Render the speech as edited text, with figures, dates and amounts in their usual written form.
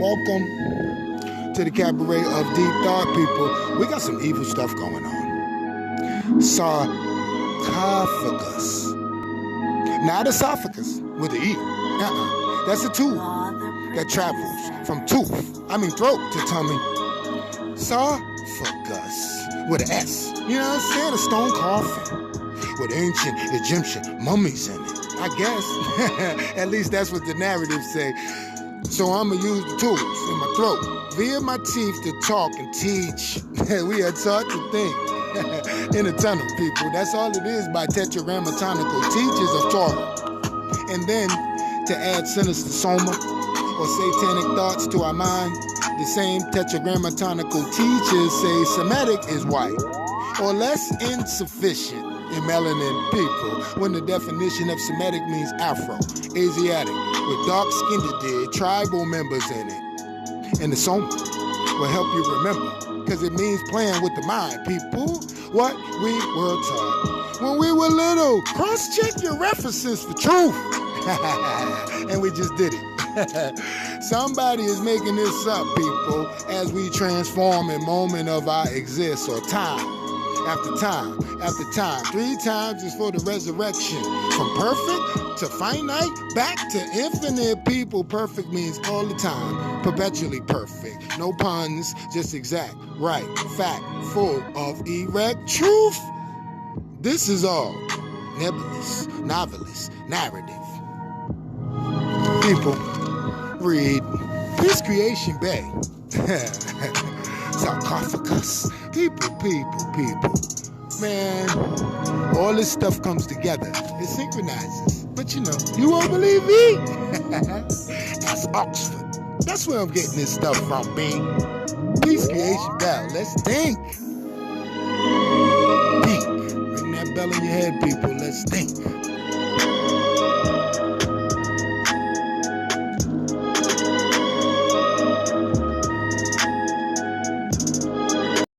Welcome to the cabaret of deep thought, people. We got some evil stuff going on. Sarcophagus. Not esophagus with an E. That's a tube that travels from throat to tummy. Sarcophagus with an S. You know what I'm saying? A stone coffin with ancient Egyptian mummies in it. I guess. At least that's what the narratives say. So I'm going to use the tools in my throat, via my teeth to talk and teach. We are taught to think in a tunnel, people. That's all it is by tetragrammatonical teachers of Torah. And then to add sinister soma or satanic thoughts to our mind, the same tetragrammatonical teachers say Semitic is white or less insufficient in melanin people, when the definition of Semitic means Afro, Asiatic, with dark-skinned tribal members in it. And the soma will help you remember, because it means playing with the mind, people. What we were taught when we were little. Cross-check your references for truth. And we just did it. Somebody is making this up, people, as we transform a moment of our exist or time. After time, after time. 3 times is for the resurrection. From perfect to finite, back to infinite, people. Perfect means all the time. Perpetually perfect. No puns, just exact, right, fact, full of erect truth. This is all nebulous, novelist, narrative. People, read Peace Creation Bay. Sarcophagus. People. Man, all this stuff comes together. It synchronizes. But you won't believe me. That's Oxford. That's where I'm getting this stuff from, B. Peace Creation Bell. Let's think. Think. Ring that bell in your head, people. Let's think.